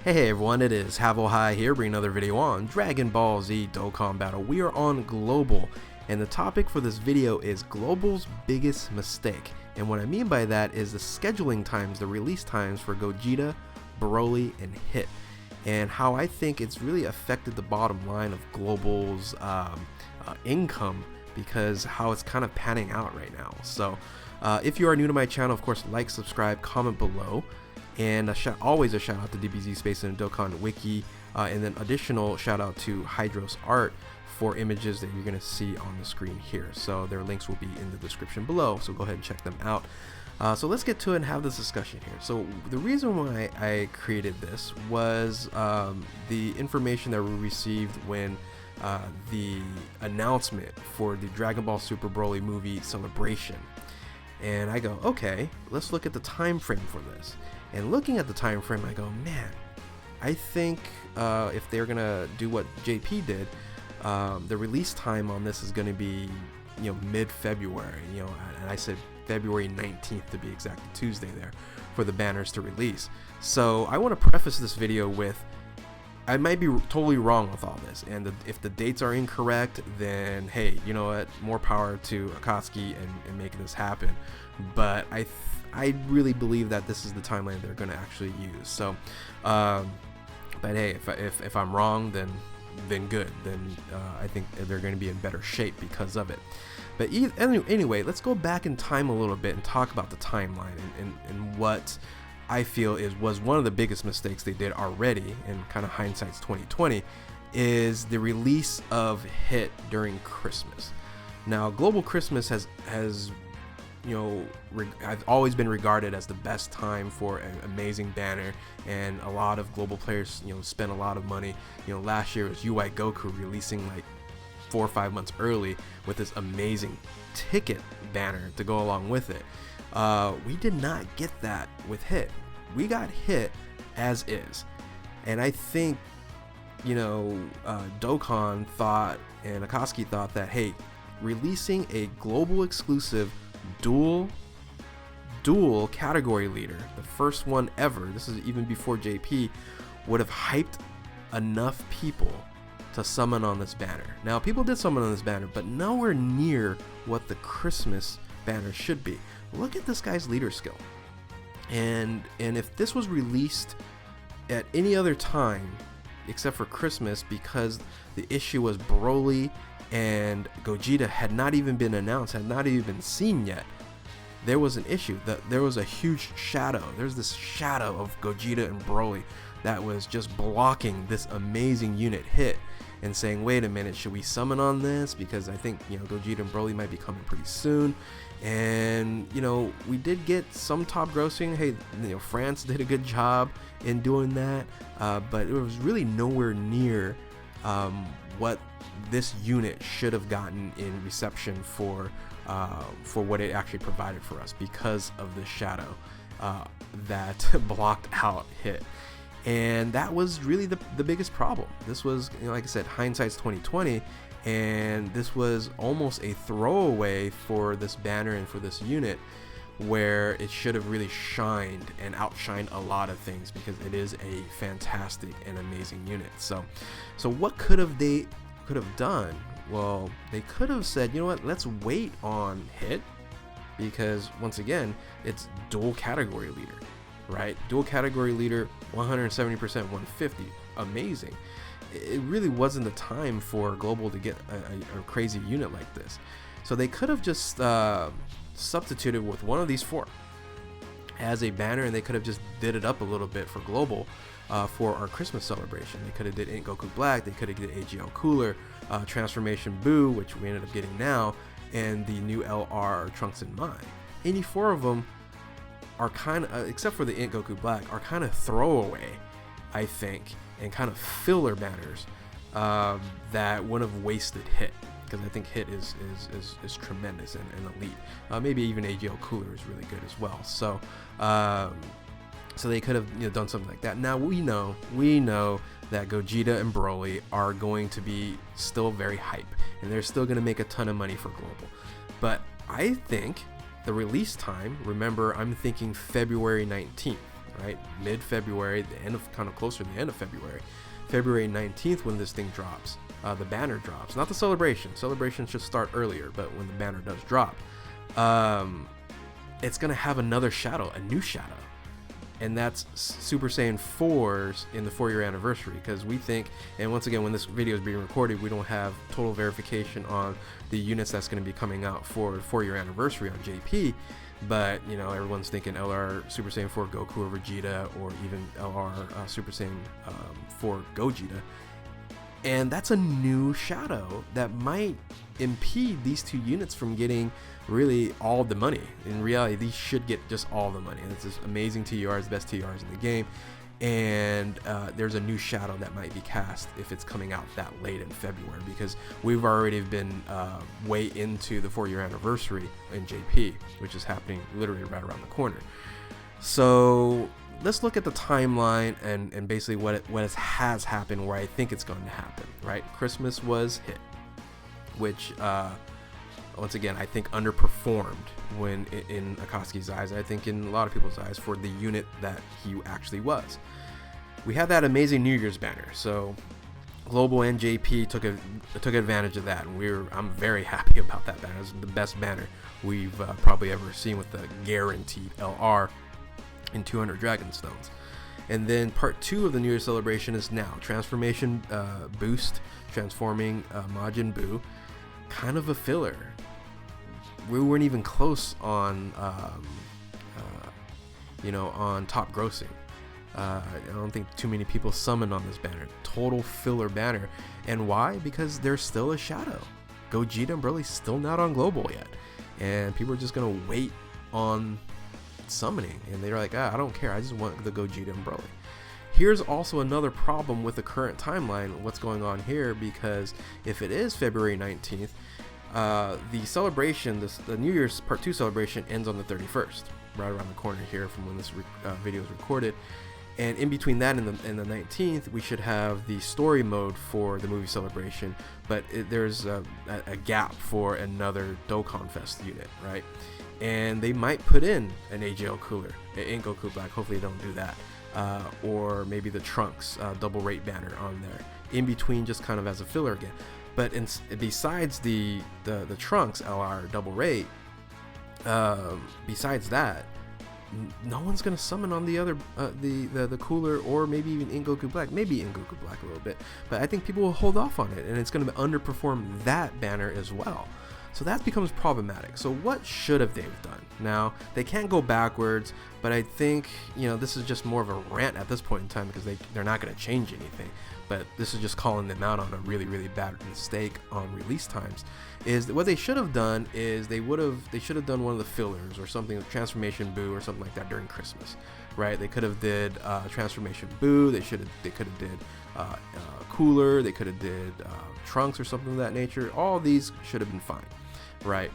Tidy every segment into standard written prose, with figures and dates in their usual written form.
Hey everyone, it is Havohai here, bringing another video on Dragon Ball Z Dokkan Battle. We are on Global, and the topic for this video is Global's biggest mistake. And what I mean by that is the scheduling times, the release times for Gogeta, Broly, and Hit, and how I think it's really affected the bottom line of Global's income, because how it's kind of panning out right now. So if you are new to my channel, of course, like, subscribe, comment below. And always a shout out to DBZ Space and Dokkan Wiki, and then additional shout out to Hydros Art for images that you're going to see on the screen here. So their links will be in the description below, so go ahead and check them out. So let's get to it and have this discussion here. So the reason why I created this was the information that we received when the announcement for the Dragon Ball Super Broly movie celebration. And I go, okay, let's look at the time frame for this. And looking at the time frame, I go, man, I think if they're gonna do what JP did, the release time on this is gonna be, mid-February. And I said February 19th to be exact, Tuesday there, for the banners to release. So I want to preface this video with, I might be totally wrong with all this, and if the dates are incorrect, then hey, you know what, more power to Akatsuki and making this happen. But I really believe that this is the timeline they're going to actually use. So but hey, if I'm wrong, then good, then I think they're going to be in better shape because of it. But anyway, let's go back in time a little bit and talk about the timeline and what I feel was one of the biggest mistakes they did already, and kind of hindsight's 2020, is the release of Hit during Christmas. Now, Global Christmas has I've always been regarded as the best time for an amazing banner, and a lot of global players spend a lot of money. Last year it was UI Goku releasing like 4 or 5 months early with this amazing ticket banner to go along with it. We did not get that with Hit. We got Hit as is, and I think Dokkan thought and Akatsuki thought that, hey, releasing a global exclusive dual category leader, the first one ever, this is even before JP, would have hyped enough people to summon on this banner. Now, people did summon on this banner, but nowhere near what the Christmas banner should be. Look at this guy's leader skill, and if this was released at any other time except for Christmas, because the issue was Broly and Gogeta had not even been announced, had not even been seen yet, there was an issue. That there was a huge shadow. There's this shadow of Gogeta and Broly that was just blocking this amazing unit Hit, and saying, wait a minute, should we summon on this? Because I think Gogeta and Broly might be coming pretty soon. And we did get some top grossing. Hey, France did a good job in doing that, but it was really nowhere near what this unit should have gotten in reception for what it actually provided for us, because of the shadow that blocked out Hit. And that was really the biggest problem. This was, like I said, hindsight's 2020, and this was almost a throwaway for this banner and for this unit, where it should have really shined and outshined a lot of things, because it is a fantastic and amazing unit. So what could they have done? Well, they could have said, you know what, let's wait on Hit, because once again, it's dual category leader. Right, dual category leader, 170%, 150, amazing. It really wasn't the time for Global to get a crazy unit like this. So they could have just substituted with one of these four as a banner, and they could have just did it up a little bit for Global for our Christmas celebration. They could have did Ink Goku Black, they could have did AGL Cooler, Transformation Boo, which we ended up getting now, and the new LR Trunks and Mai. Any four of them are kind of, except for the Ink Goku Black, are kind of throwaway, I think, and kind of filler banners that would have wasted Hit, because I think Hit is tremendous and elite. Maybe even AGL Cooler is really good as well. So so they could have done something like that. Now we know that Gogeta and Broly are going to be still very hype, and they're still going to make a ton of money for Global. But I think the release time, remember, I'm thinking February 19th. right? Mid-February, the end of, kind of closer to the end of February. February 19th when this thing drops, the banner drops, not the celebration. Celebration should start earlier, but when the banner does drop, it's gonna have another shadow, a new shadow, and that's Super Saiyan 4s in the 4-year anniversary. Because we think, and once again, when this video is being recorded, we don't have total verification on the units that's going to be coming out for 4-year anniversary on JP, but you know, everyone's thinking LR Super Saiyan 4 Goku or Vegeta, or even LR Super Saiyan 4 Gogeta. And that's a new shadow that might impede these two units from getting really all the money. In reality, these should get just all the money. It's just amazing TRs, best TRs in the game. And there's a new shadow that might be cast if it's coming out that late in February, because we've already been way into the 4-year anniversary in JP, which is happening literally right around the corner. So let's look at the timeline and basically what has happened, where I think it's going to happen, right? Christmas was hit, which once again, I think underperformed when in Akatsuki's eyes, I think in a lot of people's eyes, for the unit that he actually was. We had that amazing New Year's banner, so Global and JP took advantage of that, and I'm very happy about that banner. It's the best banner we've probably ever seen, with the guaranteed LR in 200 Dragon Stones. And then part 2 of the New Year's celebration is now Transformation Boost, transforming Majin Buu, kind of a filler. We weren't even close on on top grossing. I don't think too many people summoned on this banner. Total filler banner. And why? Because there's still a shadow. Gogeta and Broly's still not on Global yet, and people are just gonna wait on summoning, and they're like, I don't care, I just want the Gogeta and Broly. Here's also another problem with the current timeline, what's going on here, because if it is February 19th, the celebration, the New Year's Part 2 celebration ends on the 31st, right around the corner here from when this video is recorded. And in between that and the 19th, we should have the story mode for the movie celebration, but there's a gap for another Dokkan Fest unit, right? And they might put in an AGL cooler in Goku Black. Hopefully they don't do that. Or maybe the Trunks double rate banner on there in between, just kind of as a filler again. But besides the Trunks LR double rate, besides that, no one's gonna summon on the other the cooler, or maybe even in Goku Black, maybe in Goku Black a little bit. But I think people will hold off on it, and it's gonna underperform that banner as well. So that becomes problematic. So what should have they done? Now, they can't go backwards, but I think, this is just more of a rant at this point in time, because they're not going to change anything. But this is just calling them out on a really, really bad mistake on release times. Is that what they should have done is they should have done one of the fillers or something, Transformation Buu or something like that during Christmas, right? They could have did Transformation Buu. They could have did cooler. They could have did Trunks or something of that nature. All these should have been fine. Right,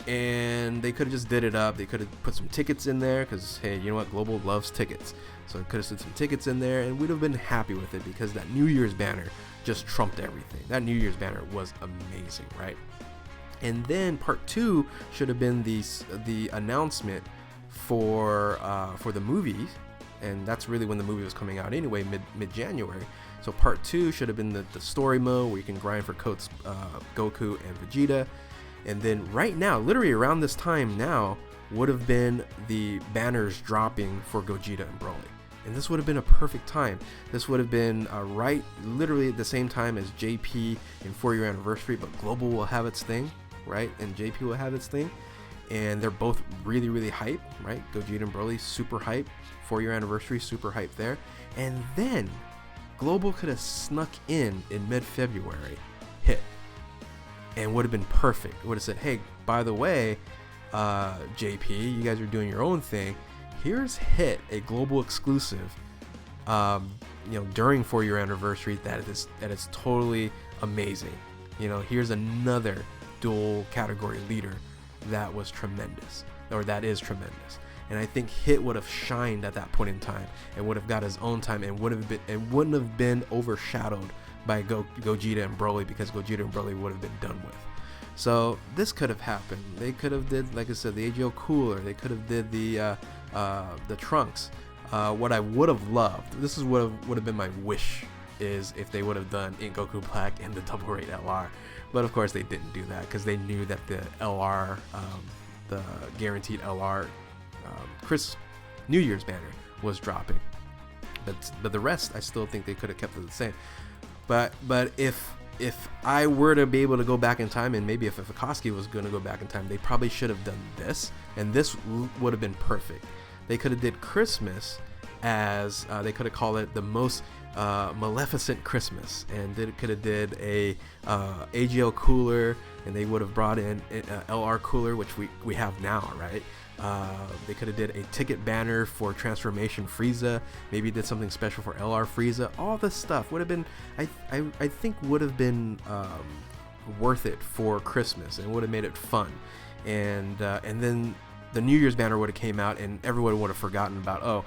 and they could have just did it up. They could have put some tickets in there, because hey, you know what, Global loves tickets, so they could have put some tickets in there, and we'd have been happy with it, because that New Year's banner just trumped everything. That New Year's banner was amazing, right? And then part 2 should have been the announcement for the movies, and that's really when the movie was coming out anyway, mid-January. So part 2 should have been the story mode, where you can grind for coats Goku and Vegeta. And then right now, literally around this time now, would have been the banners dropping for Gogeta and Broly. And this would have been a perfect time. This would have been literally at the same time as JP in 4-year anniversary, but Global will have its thing, right? And JP will have its thing. And they're both really, really hype, right? Gogeta and Broly, super hype. 4-year anniversary, super hype there. And then Global could have snuck in mid-February, hit, and would have been perfect. It would have said, hey, by the way, JP, you guys are doing your own thing. Here's Hit, a global exclusive, during 4-year anniversary that is totally amazing. Here's another dual category leader that was tremendous, or that is tremendous. And I think Hit would have shined at that point in time, and would have got his own time, and wouldn't have been overshadowed by Gogeta and Broly, because Gogeta and Broly would have been done with. So this could have happened. They could have did, like I said, the AGL cooler. They could have did the Trunks what I would have loved, this is what would have been my wish, is if they would have done in Goku Black and the double rate LR. But of course they didn't do that because they knew that the LR, the guaranteed LR Chris New Year's banner was dropping. But the rest, I still think they could have kept it the same. But if I were to be able to go back in time, and maybe if Akatsuki was going to go back in time, they probably should have done this, and this would have been perfect. They could have did Christmas as they could have called it the most maleficent Christmas, and could have did a AGL cooler, and they would have brought in LR cooler, which we have now, right? They could have did a ticket banner for Transformation Frieza, maybe did something special for LR Frieza. All this stuff would have been, I think would have been worth it for Christmas, and would have made it fun. And then the New Year's banner would have came out, and everyone would have forgotten about,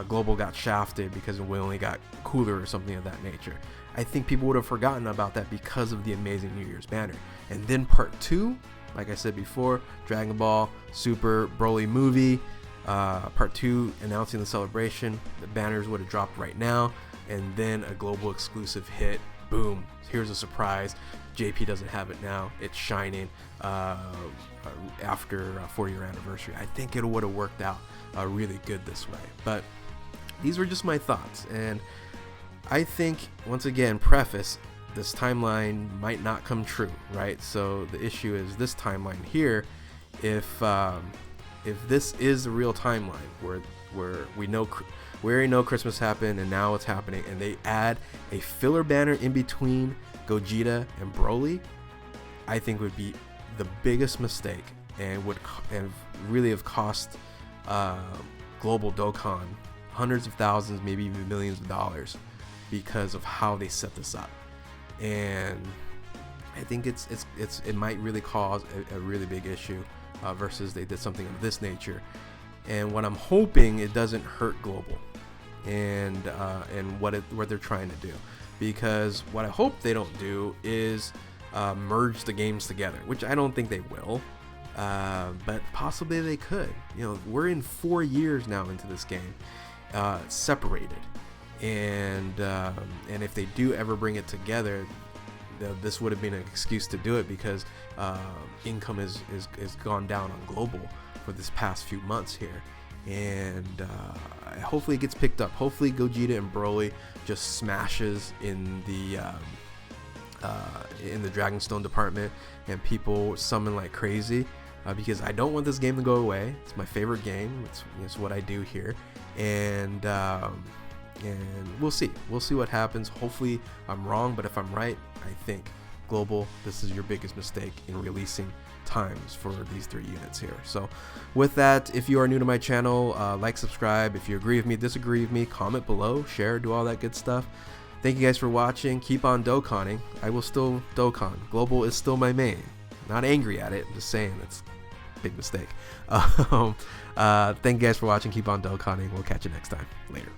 Global got shafted because we only got cooler or something of that nature. I think people would have forgotten about that because of the amazing New Year's banner. And then part 2, like I said before, Dragon Ball Super Broly movie, part 2 announcing the celebration. The banners would have dropped right now, and then a global exclusive hit. Boom, here's a surprise. JP doesn't have it now, it's shining after a 4-year anniversary. I think it would have worked out really good this way. But these were just my thoughts, and I think, once again, preface, this timeline might not come true, right? So the issue is this timeline here. If this is the real timeline where we already know Christmas happened and now it's happening, and they add a filler banner in between Gogeta and Broly, I think would be the biggest mistake, and would really have cost Global Dokkan hundreds of thousands, maybe even millions of dollars, because of how they set this up. And I think it might really cause a really big issue versus they did something of this nature. And what I'm hoping, it doesn't hurt Global and what they're trying to do, because what I hope they don't do is merge the games together, which I don't think they will, but possibly they could. You know, we're in 4 years now into this game, separated. And if they do ever bring it together, this would have been an excuse to do it, because income is gone down on Global for this past few months here, and hopefully it gets picked up. Hopefully Gogeta and Broly just smashes in the Dragonstone department, and people summon like crazy, because I don't want this game to go away. It's my favorite game. It's what I do here, and we'll see what happens. Hopefully I'm wrong, but if I'm right, I think Global, this is your biggest mistake in releasing times for these 3 units here. So with that, if you are new to my channel, like, subscribe. If you agree with me, disagree with me, comment below, share, do all that good stuff. Thank you guys for watching. Keep on Dokkaning. I will still Dokkan. Global is still my main. Not angry at it, I'm just saying it's a big mistake. Thank you guys for watching. Keep on Dokkaning. We'll catch you next time. Later.